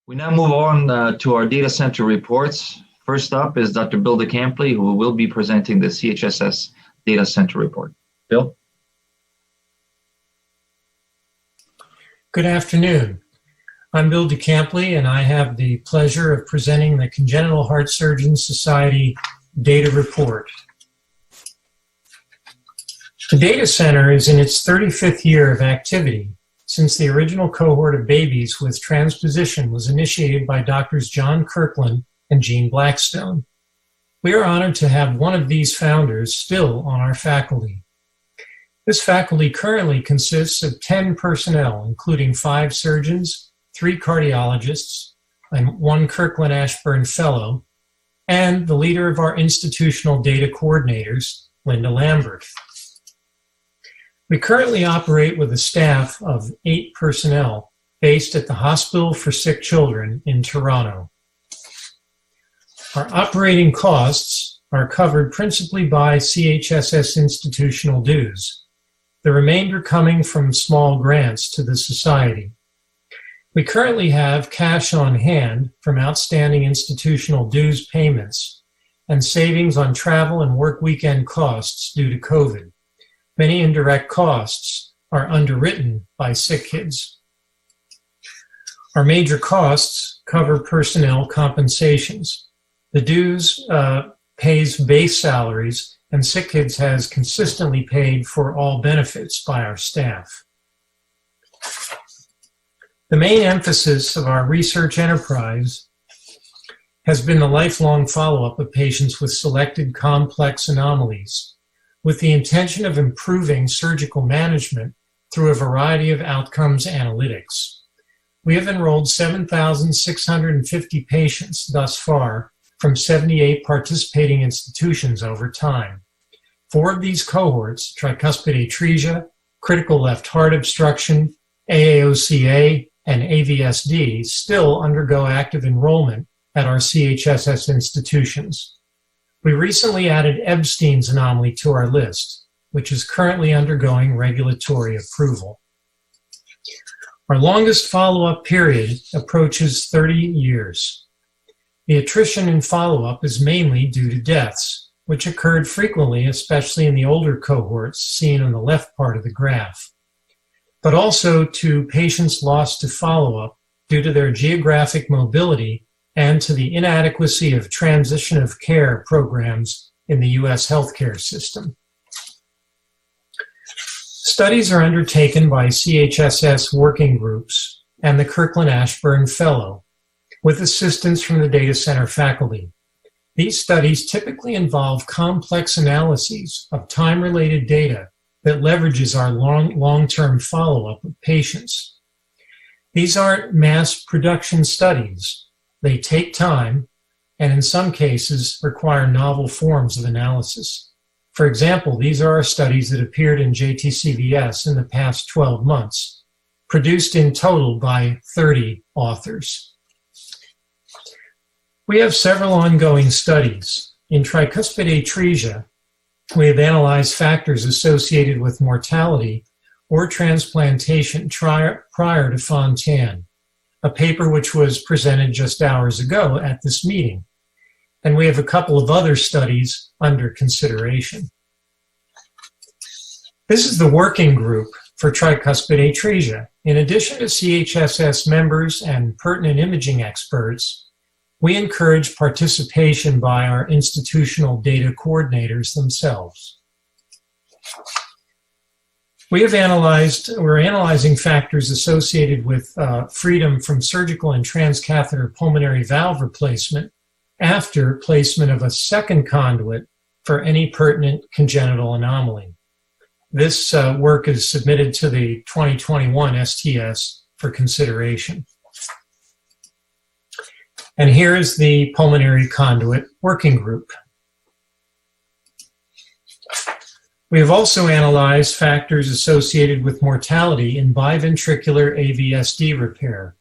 We now move on to our data center reports. First up is Dr. Bill DeCampley, who will be presenting the CHSS data center report. Bill? Good afternoon. I'm Bill DeCampley, and I have the pleasure of presenting the Congenital Heart Surgeons Society data report. The data center is in its 35th year of activity since the original cohort of babies with transposition was initiated by Drs. John Kirkland and Jean Blackstone. We are honored to have one of these founders still on our faculty. This faculty currently consists of 10 personnel, including 5 surgeons, 3 cardiologists, and 1 Kirkland Ashburn Fellow, and the leader of our institutional data coordinators, Linda Lambert. We currently operate with a staff of 8 personnel based at the Hospital for Sick Children in Toronto. Our operating costs are covered principally by CHSS institutional dues, the remainder coming from small grants to the Society. We currently have cash on hand from outstanding institutional dues payments and savings on travel and work weekend costs due to COVID. Many indirect costs are underwritten by sick kids. Our major costs cover personnel compensations. The dues pays base salaries, and sick kids has consistently paid for all benefits by our staff. The main emphasis of our research enterprise has been the lifelong follow-up of patients with selected complex anomalies, with the intention of improving surgical management through a variety of outcomes analytics. We have enrolled 7,650 patients thus far from 78 participating institutions over time. 4 of these cohorts, tricuspid atresia, critical left heart obstruction, AAOCA, and AVSD, still undergo active enrollment at our CHSS institutions. We recently added Ebstein's anomaly to our list, which is currently undergoing regulatory approval. Our longest follow-up period approaches 30 years. The attrition in follow-up is mainly due to deaths, which occurred frequently, especially in the older cohorts seen on the left part of the graph, but also to patients lost to follow-up due to their geographic mobility and to the inadequacy of transition of care programs in the U.S. healthcare system. Studies are undertaken by CHSS working groups and the Kirkland Ashburn Fellow, with assistance from the data center faculty. These studies typically involve complex analyses of time-related data that leverages our long-term follow-up of patients. These aren't mass production studies. They take time and in some cases require novel forms of analysis. For example, these are our studies that appeared in JTCVS in the past 12 months, produced in total by 30 authors. We have several ongoing studies. In tricuspid atresia, we have analyzed factors associated with mortality or transplantation prior to Fontan, a paper which was presented just hours ago at this meeting. And we have a couple of other studies under consideration. This is the working group for tricuspid atresia. In addition to CHSS members and pertinent imaging experts, we encourage participation by our institutional data coordinators themselves. We're analyzing factors associated with freedom from surgical and transcatheter pulmonary valve replacement after placement of a second conduit for any pertinent congenital anomaly. This work is submitted to the 2021 STS for consideration. And here is the pulmonary conduit working group. We have also analyzed factors associated with mortality in biventricular AVSD repair,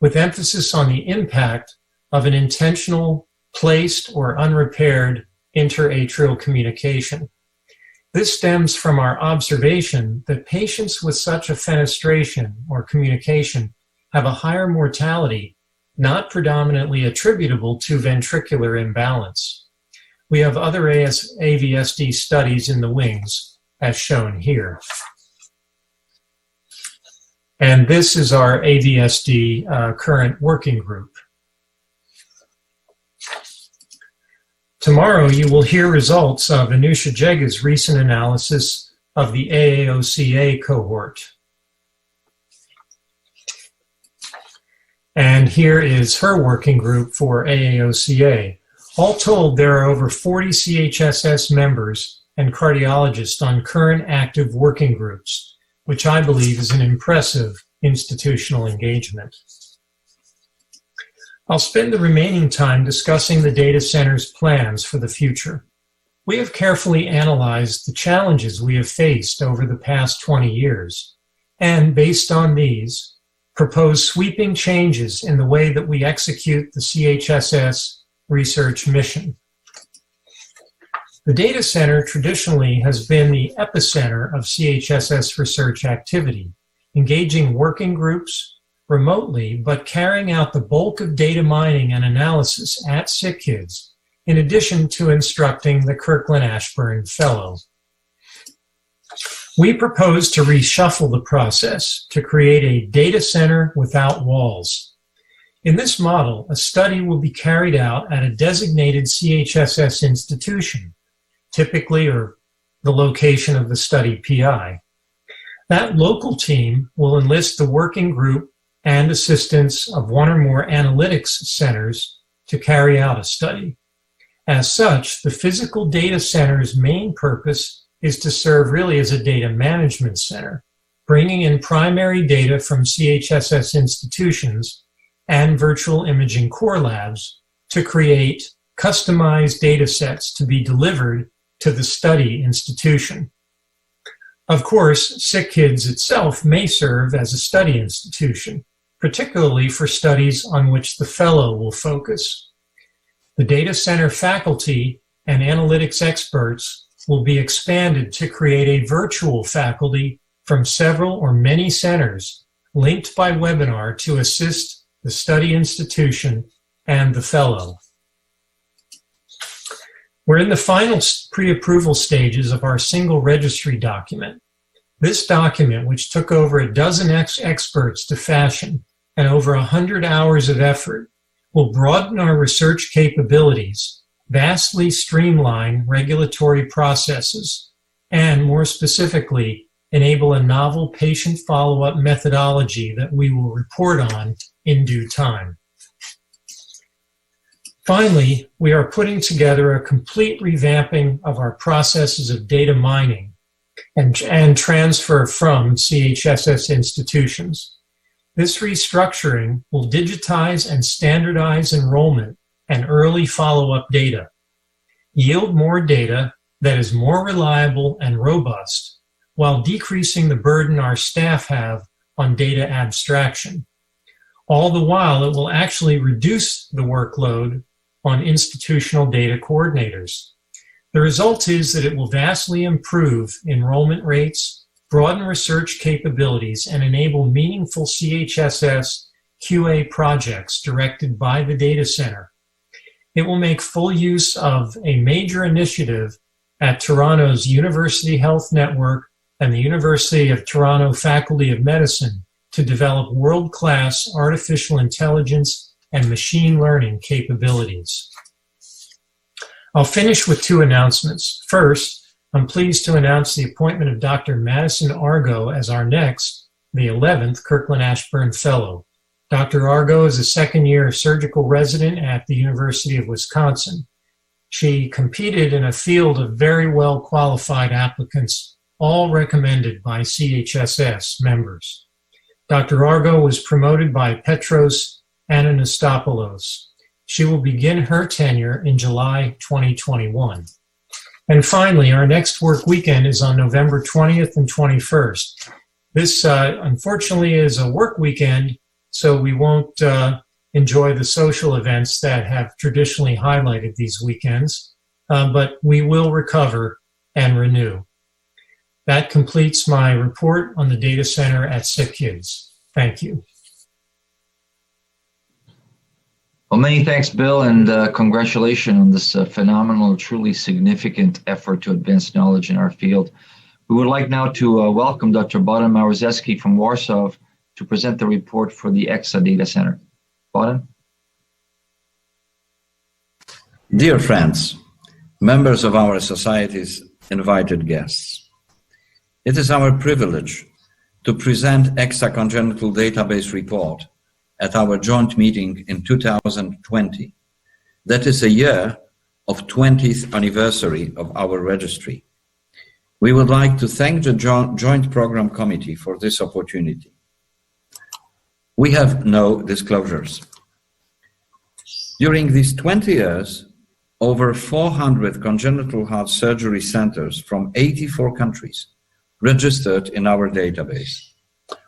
with emphasis on the impact of an intentional, placed, or unrepaired interatrial communication. This stems from our observation that patients with such a fenestration or communication have a higher mortality not predominantly attributable to ventricular imbalance. We have other AVSD studies in the wings, as shown here. And this is our AVSD current working group. Tomorrow you will hear results of Anusha Jega's recent analysis of the AAOCA cohort. And here is her working group for AAOCA. All told, there are over 40 CHSS members and cardiologists on current active working groups, which I believe is an impressive institutional engagement. I'll spend the remaining time discussing the data center's plans for the future. We have carefully analyzed the challenges we have faced over the past 20 years, and based on these, propose sweeping changes in the way that we execute the CHSS research mission. The data center traditionally has been the epicenter of CHSS research activity, engaging working groups remotely, but carrying out the bulk of data mining and analysis at SickKids, in addition to instructing the Kirkland Ashburn Fellow. We propose to reshuffle the process to create a data center without walls. In this model, a study will be carried out at a designated CHSS institution, typically or the location of the study PI. That local team will enlist the working group and assistance of one or more analytics centers to carry out a study. As such, the physical data center's main purpose is to serve really as a data management center, bringing in primary data from CHSS institutions and virtual imaging core labs to create customized data sets to be delivered to the study institution. Of course, SickKids itself may serve as a study institution, particularly for studies on which the fellow will focus. The data center faculty and analytics experts will be expanded to create a virtual faculty from several or many centers linked by webinar to assist the study institution and the fellow. We're in the final pre-approval stages of our single registry document. This document, which took over a dozen experts to fashion and over 100 hours of effort, will broaden our research capabilities, vastly streamline regulatory processes, and more specifically, enable a novel patient follow-up methodology that we will report on in due time. Finally, we are putting together a complete revamping of our processes of data mining and transfer from CHSS institutions. This restructuring will digitize and standardize enrollment and early follow-up data, yield more data that is more reliable and robust, while decreasing the burden our staff have on data abstraction. All the while, it will actually reduce the workload on institutional data coordinators. The result is that it will vastly improve enrollment rates, broaden research capabilities, and enable meaningful CHSS QA projects directed by the data center. It will make full use of a major initiative at Toronto's University Health Network and the University of Toronto Faculty of Medicine to develop world-class artificial intelligence and machine learning capabilities. I'll finish with two announcements. First, I'm pleased to announce the appointment of Dr. Madison Argo as our next, the 11th, Kirkland Ashburn Fellow. Dr. Argo is a second-year surgical resident at the University of Wisconsin. She competed in a field of very well-qualified applicants, all recommended by CHSS members. Dr. Argo was promoted by Petros Ananastopoulos. She will begin her tenure in July 2021. And finally, our next work weekend is on November 20th and 21st. This, unfortunately, is a work weekend, so we won't enjoy the social events that have traditionally highlighted these weekends, but we will recover and renew. That completes my report on the data center at SickKids. Thank you. Well, many thanks, Bill, and congratulations on this phenomenal, truly significant effort to advance knowledge in our field. We would like now to welcome Dr. Bohdan Maruzeski from Warsaw to present the report for the EXA Data Center. Bohdan? Dear friends, members of our society's invited guests, it is our privilege to present EXA Congenital Database Report at our joint meeting in 2020. That is a year of 20th anniversary of our registry. We would like to thank the Joint Program Committee for this opportunity. We have no disclosures. During these 20 years, over 400 congenital heart surgery centers from 84 countries registered in our database.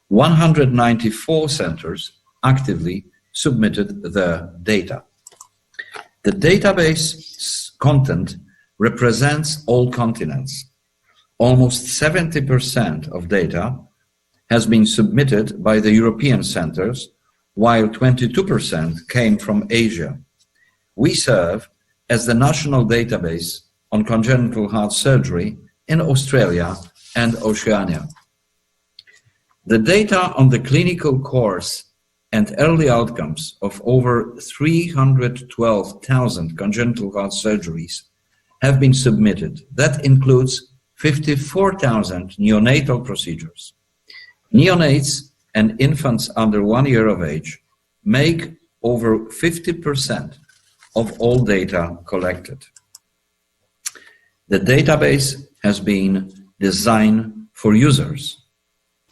194 centers actively submitted their data. The database content represents all continents. Almost 70% of data has been submitted by the European centers, while 22% came from Asia. We serve as the national database on congenital heart surgery in Australia and Oceania. The data on the clinical course and early outcomes of over 312,000 congenital heart surgeries have been submitted. That includes 54,000 neonatal procedures. Neonates and infants under 1 year of age make over 50% of all data collected. The database has been designed for users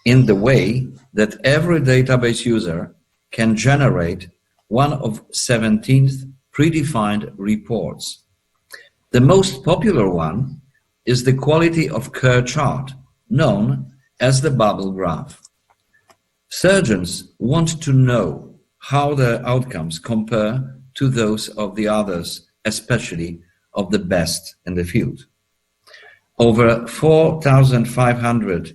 in the way that every database user can generate one of 17 predefined reports. The most popular one is the quality of care chart, known as the bubble graph. Surgeons want to know how their outcomes compare to those of the others, especially of the best in the field. Over 4,500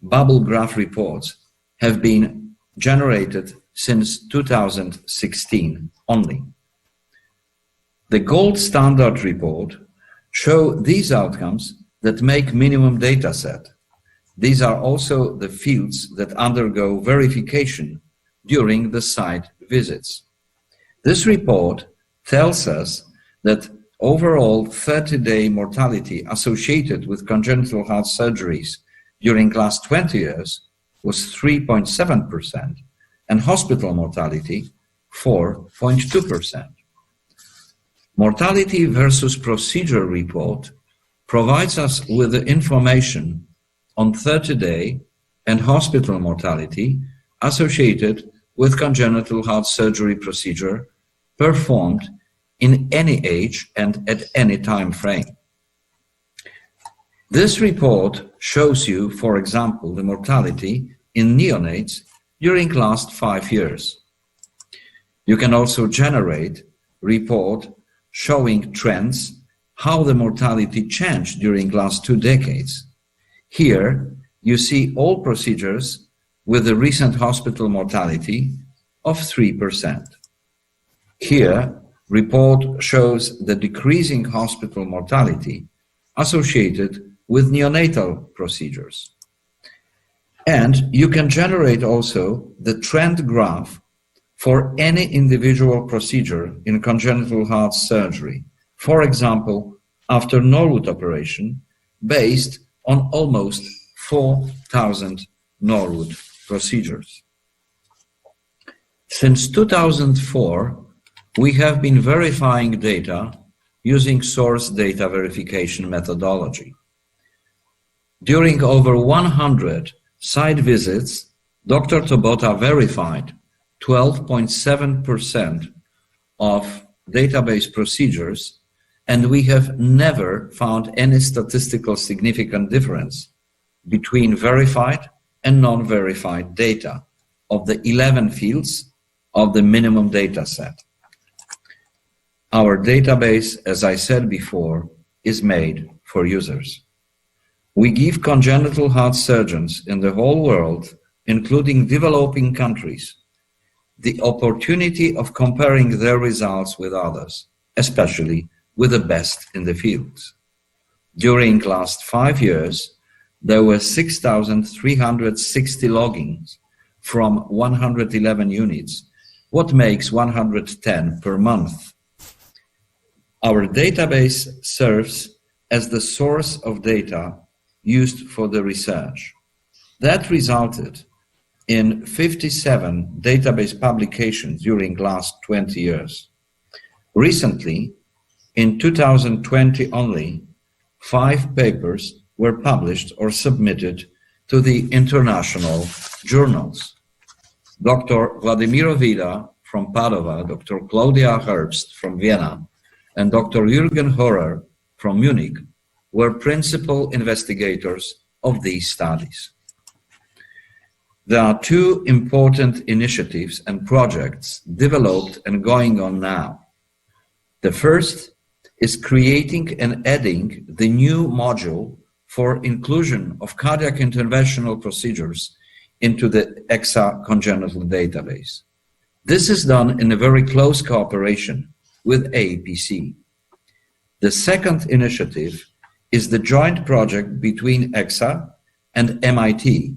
bubble graph reports have been generated since 2016 only. The gold standard report show these outcomes that make minimum data set. These are also the fields that undergo verification during the site visits. This report tells us that overall 30-day mortality associated with congenital heart surgeries during last 20 years was 3.7%, and hospital mortality 4.2%. Mortality versus procedure report provides us with the information on 30-day and hospital mortality associated with congenital heart surgery procedure performed in any age and at any time frame. This report shows you, for example, the mortality in neonates during last 5 years. You can also generate report showing trends, how the mortality changed during last 2 decades. Here, you see all procedures with the recent hospital mortality of 3%. Here, report shows the decreasing hospital mortality associated with neonatal procedures. And you can generate also the trend graph for any individual procedure in congenital heart surgery, for example, after Norwood operation, based on almost 4,000 Norwood procedures. Since 2004, we have been verifying data using source data verification methodology. During over 100 site visits, Dr. Tobota verified 12.7% of database procedures, and we have never found any statistical significant difference between verified and non-verified data of the 11 fields of the minimum data set. Our database, as I said before, is made for users. We give congenital heart surgeons in the whole world, including developing countries, the opportunity of comparing their results with others, especially with the best in the fields. During last 5 years, there were 6,360 logins from 111 units, what makes 110 per month. Our database serves as the source of data used for the research. That resulted in 57 database publications during last 20 years. Recently, in 2020 only, 5 papers were published or submitted to the international journals. Dr. Vladimiro Vida from Padova, Dr. Claudia Herbst from Vienna, and Dr. Jürgen Horer from Munich were principal investigators of these studies. There are 2 important initiatives and projects developed and going on now. The first is creating and adding the new module for inclusion of cardiac interventional procedures into the EXA congenital database. This is done in a very close cooperation with AEPC. The second initiative is the joint project between EXA and MIT,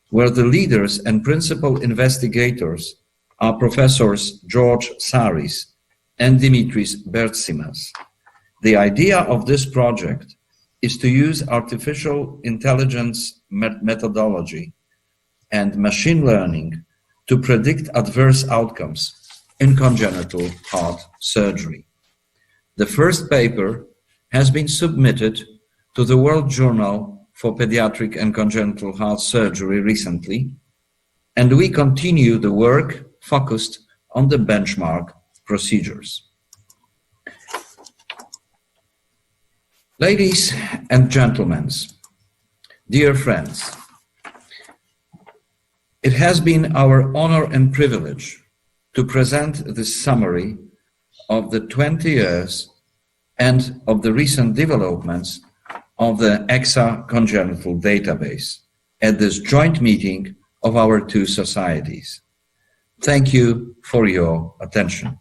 where the leaders and principal investigators are Professors George Saris and Dimitris Bertsimas. The idea of this project is to use artificial intelligence methodology and machine learning to predict adverse outcomes in congenital heart surgery. The first paper has been submitted to the World Journal for Pediatric and Congenital Heart Surgery recently, and we continue the work focused on the benchmark procedures. Ladies and gentlemen, dear friends, it has been our honor and privilege to present this summary of the 20 years and of the recent developments of the EXA congenital database at this joint meeting of our 2 societies. Thank you for your attention.